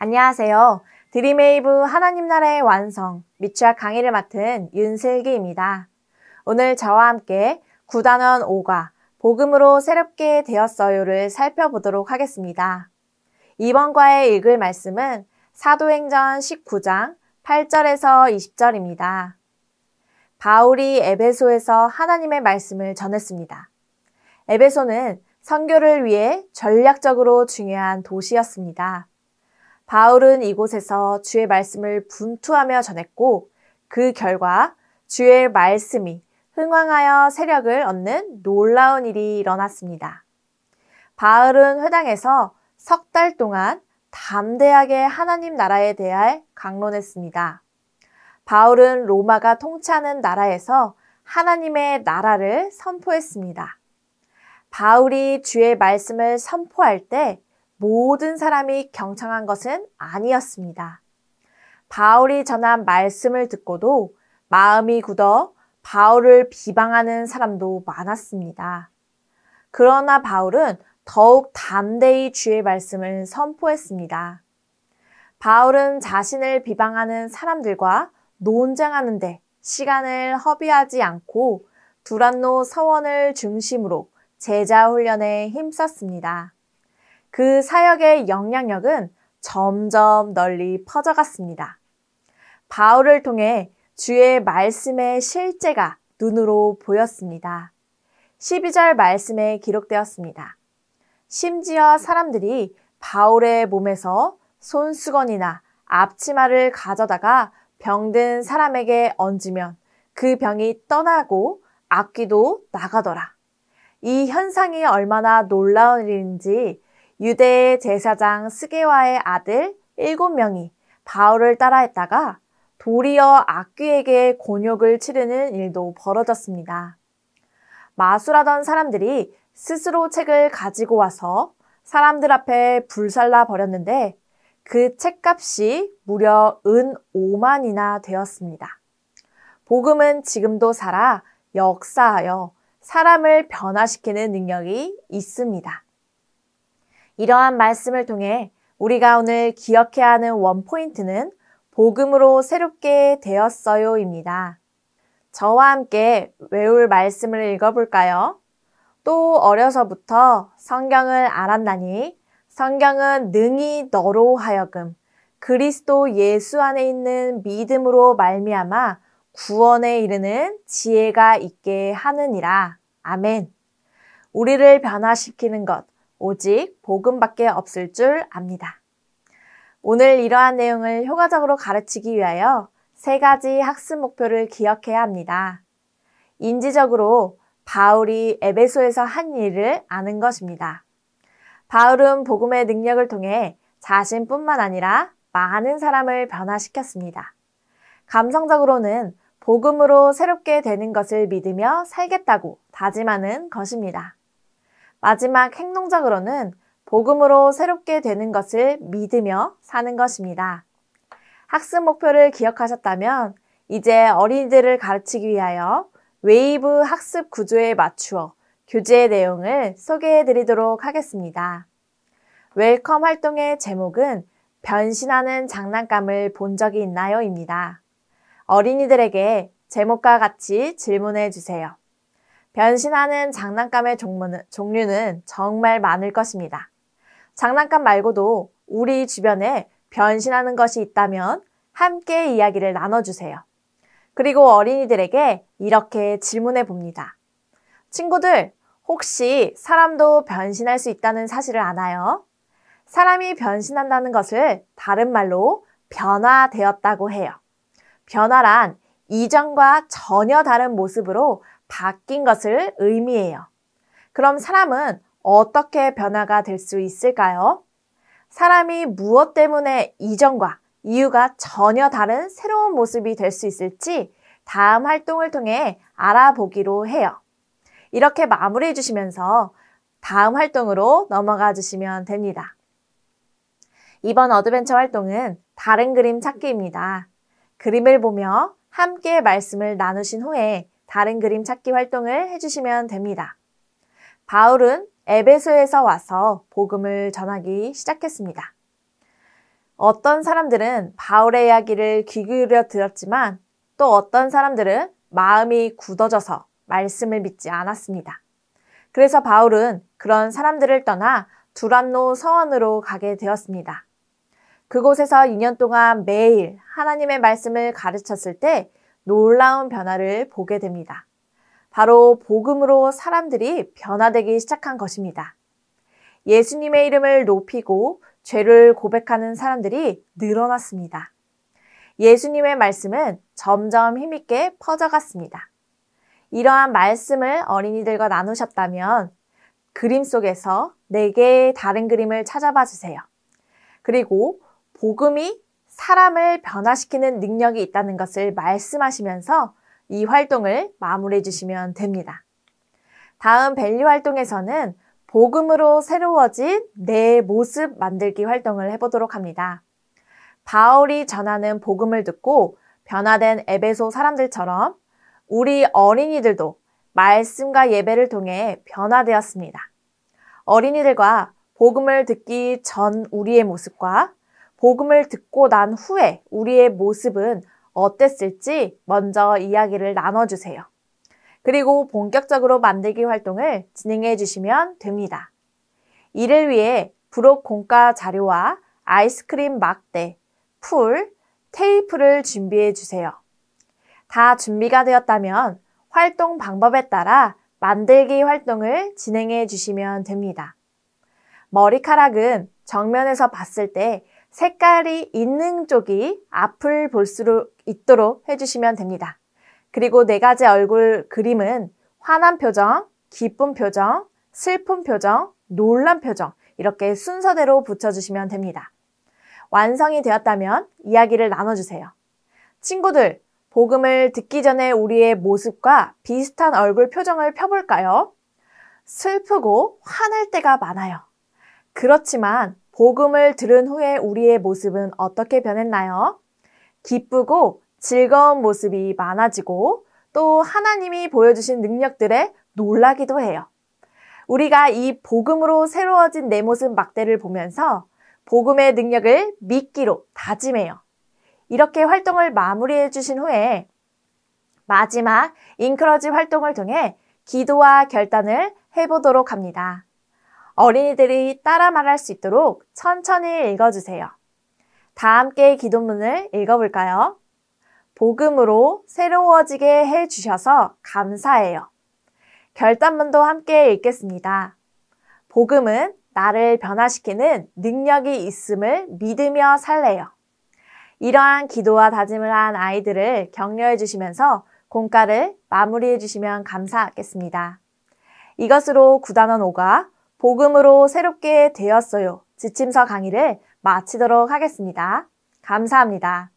안녕하세요. 드림웨이브 하나님 나라의 완성 미취학 강의를 맡은 윤슬기입니다. 오늘 저와 함께 9단원 5과 복음으로 새롭게 되었어요를 살펴보도록 하겠습니다. 이번 과에 읽을 말씀은 사도행전 19장 8절에서 20절입니다. 바울이 에베소에서 하나님의 말씀을 전했습니다. 에베소는 선교를 위해 전략적으로 중요한 도시였습니다. 바울은 이곳에서 주의 말씀을 분투하며 전했고 그 결과 주의 말씀이 흥왕하여 세력을 얻는 놀라운 일이 일어났습니다. 바울은 회당에서 석 달 동안 담대하게 하나님 나라에 대해 강론했습니다. 바울은 로마가 통치하는 나라에서 하나님의 나라를 선포했습니다. 바울이 주의 말씀을 선포할 때 모든 사람이 경청한 것은 아니었습니다. 바울이 전한 말씀을 듣고도 마음이 굳어 바울을 비방하는 사람도 많았습니다. 그러나 바울은 더욱 담대히 주의 말씀을 선포했습니다. 바울은 자신을 비방하는 사람들과 논쟁하는데 시간을 허비하지 않고 두란노 서원을 중심으로 제자 훈련에 힘썼습니다. 그 사역의 영향력은 점점 널리 퍼져갔습니다. 바울을 통해 주의 말씀의 실제가 눈으로 보였습니다. 12절 말씀에 기록되었습니다. 심지어 사람들이 바울의 몸에서 손수건이나 앞치마를 가져다가 병든 사람에게 얹으면 그 병이 떠나고 악귀도 나가더라. 이 현상이 얼마나 놀라운 일인지 유대의 제사장 스게와의 아들 7명이 바울을 따라했다가 도리어 악귀에게 곤욕을 치르는 일도 벌어졌습니다. 마술하던 사람들이 스스로 책을 가지고 와서 사람들 앞에 불살라 버렸는데 그 책값이 무려 은 5만이나 되었습니다. 복음은 지금도 살아 역사하여 사람을 변화시키는 능력이 있습니다. 이러한 말씀을 통해 우리가 오늘 기억해야 하는 원포인트는 복음으로 새롭게 되었어요입니다. 저와 함께 외울 말씀을 읽어볼까요? 또 어려서부터 성경을 알았나니 성경은 능히 너로 하여금 그리스도 예수 안에 있는 믿음으로 말미암아 구원에 이르는 지혜가 있게 하느니라. 아멘. 우리를 변화시키는 것 오직 복음밖에 없을 줄 압니다. 오늘 이러한 내용을 효과적으로 가르치기 위하여 3가지 학습 목표를 기억해야 합니다. 인지적으로 바울이 에베소에서 한 일을 아는 것입니다. 바울은 복음의 능력을 통해 자신뿐만 아니라 많은 사람을 변화시켰습니다. 감성적으로는 복음으로 새롭게 되는 것을 믿으며 살겠다고 다짐하는 것입니다. 마지막 행동적으로는 복음으로 새롭게 되는 것을 믿으며 사는 것입니다. 학습 목표를 기억하셨다면 이제 어린이들을 가르치기 위하여 웨이브 학습 구조에 맞추어 교재의 내용을 소개해 드리도록 하겠습니다. 웰컴 활동의 제목은 변신하는 장난감을 본 적이 있나요? 입니다. 어린이들에게 제목과 같이 질문해 주세요. 변신하는 장난감의 종류는 정말 많을 것입니다. 장난감 말고도 우리 주변에 변신하는 것이 있다면 함께 이야기를 나눠주세요. 그리고 어린이들에게 이렇게 질문해 봅니다. 친구들, 혹시 사람도 변신할 수 있다는 사실을 아나요? 사람이 변신한다는 것을 다른 말로 변화되었다고 해요. 변화란 이전과 전혀 다른 모습으로 바뀐 것을 의미해요. 그럼 사람은 어떻게 변화가 될 수 있을까요? 사람이 무엇 때문에 이전과 이유가 전혀 다른 새로운 모습이 될 수 있을지 다음 활동을 통해 알아보기로 해요. 이렇게 마무리해 주시면서 다음 활동으로 넘어가 주시면 됩니다. 이번 어드벤처 활동은 다른 그림 찾기입니다. 그림을 보며 함께 말씀을 나누신 후에 다른 그림 찾기 활동을 해주시면 됩니다. 바울은 에베소에서 와서 복음을 전하기 시작했습니다. 어떤 사람들은 바울의 이야기를 귀 기울여 들었지만 또 어떤 사람들은 마음이 굳어져서 말씀을 믿지 않았습니다. 그래서 바울은 그런 사람들을 떠나 두란노 서원으로 가게 되었습니다. 그곳에서 2년 동안 매일 하나님의 말씀을 가르쳤을 때 놀라운 변화를 보게 됩니다. 바로 복음으로 사람들이 변화되기 시작한 것입니다. 예수님의 이름을 높이고 죄를 고백하는 사람들이 늘어났습니다. 예수님의 말씀은 점점 힘있게 퍼져갔습니다. 이러한 말씀을 어린이들과 나누셨다면 그림 속에서 4개의 다른 그림을 찾아봐 주세요. 그리고 복음이 사람을 변화시키는 능력이 있다는 것을 말씀하시면서 이 활동을 마무리해 주시면 됩니다. 다음 밸류 활동에서는 복음으로 새로워진 내 모습 만들기 활동을 해보도록 합니다. 바울이 전하는 복음을 듣고 변화된 에베소 사람들처럼 우리 어린이들도 말씀과 예배를 통해 변화되었습니다. 어린이들과 복음을 듣기 전 우리의 모습과 복음을 듣고 난 후에 우리의 모습은 어땠을지 먼저 이야기를 나눠주세요. 그리고 본격적으로 만들기 활동을 진행해 주시면 됩니다. 이를 위해 부록 공과 자료와 아이스크림 막대, 풀, 테이프를 준비해 주세요. 다 준비가 되었다면 활동 방법에 따라 만들기 활동을 진행해 주시면 됩니다. 머리카락은 정면에서 봤을 때 색깔이 있는 쪽이 앞을 볼 수 있도록 해주시면 됩니다. 그리고 4가지 얼굴 그림은 화난 표정, 기쁜 표정, 슬픈 표정, 놀란 표정 이렇게 순서대로 붙여주시면 됩니다. 완성이 되었다면 이야기를 나눠주세요. 친구들, 복음을 듣기 전에 우리의 모습과 비슷한 얼굴 표정을 펴볼까요? 슬프고 화날 때가 많아요. 그렇지만 복음을 들은 후에 우리의 모습은 어떻게 변했나요? 기쁘고 즐거운 모습이 많아지고 또 하나님이 보여주신 능력들에 놀라기도 해요. 우리가 이 복음으로 새로워진 내 모습 막대를 보면서 복음의 능력을 믿기로 다짐해요. 이렇게 활동을 마무리해 주신 후에 마지막 인크러지 활동을 통해 기도와 결단을 해보도록 합니다. 어린이들이 따라 말할 수 있도록 천천히 읽어주세요. 다 함께 기도문을 읽어볼까요? 복음으로 새로워지게 해주셔서 감사해요. 결단문도 함께 읽겠습니다. 복음은 나를 변화시키는 능력이 있음을 믿으며 살래요. 이러한 기도와 다짐을 한 아이들을 격려해 주시면서 공과를 마무리해 주시면 감사하겠습니다. 이것으로 9단원 5가 복음으로 새롭게 되었어요. 지침서 강의를 마치도록 하겠습니다. 감사합니다.